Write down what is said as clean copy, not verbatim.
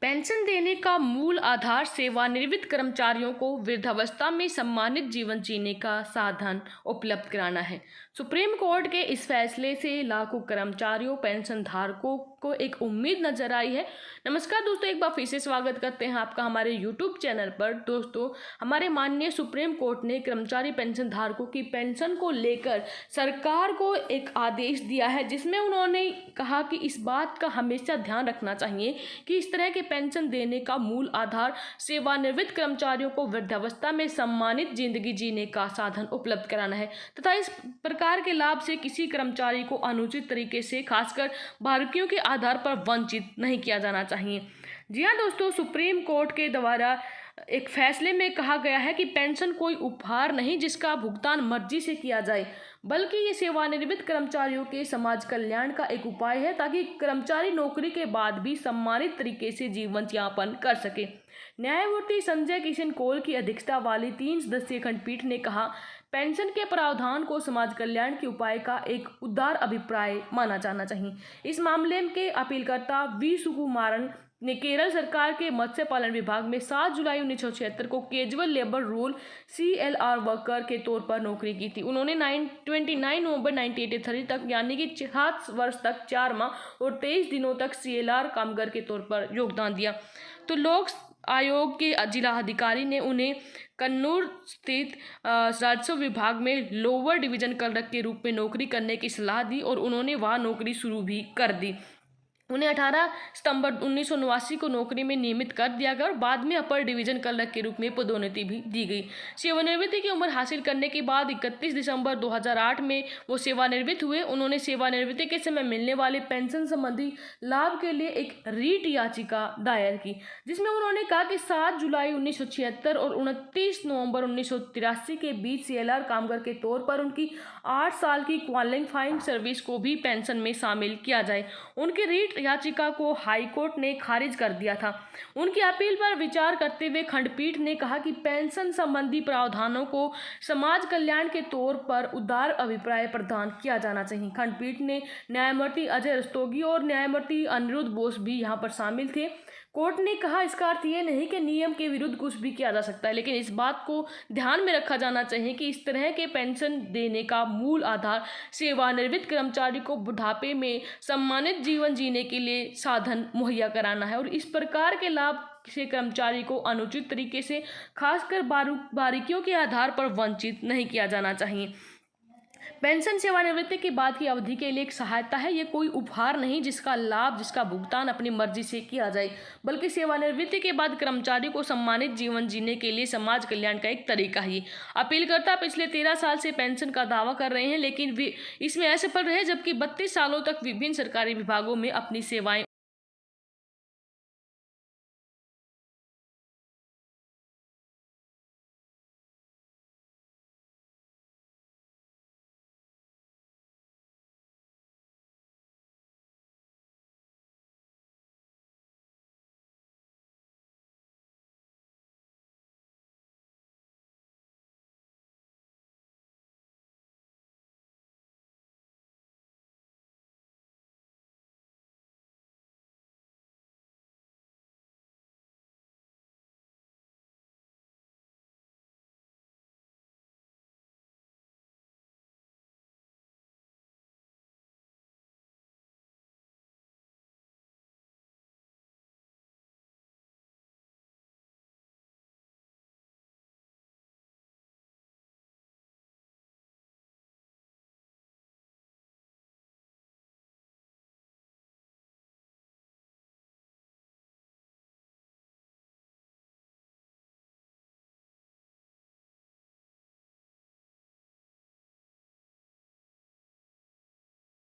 Pension देने का मूल आधार सेवानिवृत्त कर्मचारियों को वृद्धावस्था में सम्मानित जीवन जीने का साधन उपलब्ध कराना है। सुप्रीम कोर्ट के इस फैसले से लाखों कर्मचारियों पेंशन धारकों को एक उम्मीद नजर आई है। नमस्कार दोस्तों, एक बार फिर से स्वागत करते हैं आपका हमारे यूट्यूब चैनल पर। दोस्तों, हमारे माननीय सुप्रीम कोर्ट ने कर्मचारी पेंशन धारकों की पेंशन को लेकर सरकार को एक आदेश दिया है, जिसमें उन्होंने कहा कि इस बात का हमेशा ध्यान रखना चाहिए कि इस तरह के पेंशन देने का मूल आधार सेवानिवृत्त कर्मचारियों को वृद्धावस्था में सम्मानित जिंदगी जीने का साधन उपलब्ध कराना है तथा इस प्रकार के लाभ से किसी कर्मचारी को अनुचित तरीके से खासकर बारीकियों के आधार पर वंचित नहीं किया जाना चाहिए। जी हाँ दोस्तों, सुप्रीम कोर्ट के द्वारा एक फैसले में कहा गया है कि पेंशन कोई उपहार नहीं जिसका भुगतान मर्जी से किया जाए, बल्कि ये सेवानिवृत्त कर्मचारियों के समाज कल्याण का एक उपाय है ताकि कर्मचारी नौकरी के बाद भी सम्मानित तरीके से जीवन यापन कर सके। न्यायमूर्ति संजय किशन कौल की अध्यक्षता वाली 3 सदस्यीय खंडपीठ ने कहा, पेंशन के प्रावधान को समाज कल्याण के उपाय का एक उदार अभिप्राय माना जाना चाहिए। इस मामले के अपीलकर्ता वी सुकुमारन ने केरल सरकार के मत्स्य पालन विभाग में 7 जुलाई 1976 को casual labour rule CLR worker के तौर पर नौकरी की थी। उन्होंने 29 नवंबर 1983 तक यानी कि 7 वर्ष तक 4 माह और 23 दिनों तक CLR कामगार के तौर पर योगदान दिया। तो लोक आयोग के जिला अधिकारी ने उन्हें कन्नूर स्थित राजस्व विभाग में लोअर डिवीजन क्लर्क के रूप में नौकरी करने की सलाह दी और उन्होंने वहां नौकरी शुरू भी कर दी। उन्हें 18 सितंबर 1989 को नौकरी में नियमित कर दिया गया और बाद में अपर डिवीजन क्लर्क के रूप में पदोन्नति भी दी गई। सेवानिवृत्ति की उम्र हासिल करने के बाद 31 दिसंबर 2008 में वो सेवानिवृत्त हुए। उन्होंने सेवानिवृत्ति के समय मिलने वाले पेंशन संबंधी लाभ के लिए एक रीट याचिका दायर की, जिसमें उन्होंने कहा कि 7 जुलाई 1976 और 29 नवंबर 1983 के बीच CLR कामगार के तौर पर उनकी 8 साल की क्वालिफाइंग सर्विस को भी पेंशन में शामिल किया जाए। उनकी रीट याचिका को हाईकोर्ट ने खारिज कर दिया था। उनकी अपील पर विचार करते हुए खंडपीठ ने कहा कि पेंशन संबंधी प्रावधानों को समाज कल्याण के तौर पर उदार अभिप्राय प्रदान किया जाना चाहिए। खंडपीठ ने न्यायमूर्ति अजय रस्तोगी और न्यायमूर्ति अनिरुद्ध बोस भी यहाँ पर शामिल थे। कोर्ट ने कहा, इसका अर्थ ये नहीं कि नियम के विरुद्ध कुछ भी किया जा सकता है, लेकिन इस बात को ध्यान में रखा जाना चाहिए कि इस तरह के पेंशन देने का मूल आधार सेवानिवृत्त कर्मचारी को बुढ़ापे में सम्मानित जीवन जीने के लिए साधन मुहैया कराना है और इस प्रकार के लाभ से कर्मचारी को अनुचित तरीके से खासकर बारीकियों के आधार पर वंचित नहीं किया जाना चाहिए। पेंशन सेवानिवृत्ति के बाद की अवधि के लिए एक सहायता है, ये कोई उपहार नहीं जिसका लाभ जिसका भुगतान अपनी मर्जी से किया जाए, बल्कि सेवानिवृत्ति के बाद कर्मचारी को सम्मानित जीवन जीने के लिए समाज कल्याण का एक तरीका है। अपीलकर्ता पिछले 13 साल से पेंशन का दावा कर रहे हैं, लेकिन वे इसमें असफल रहे, जबकि 32 सालों तक विभिन्न सरकारी विभागों में अपनी सेवाएं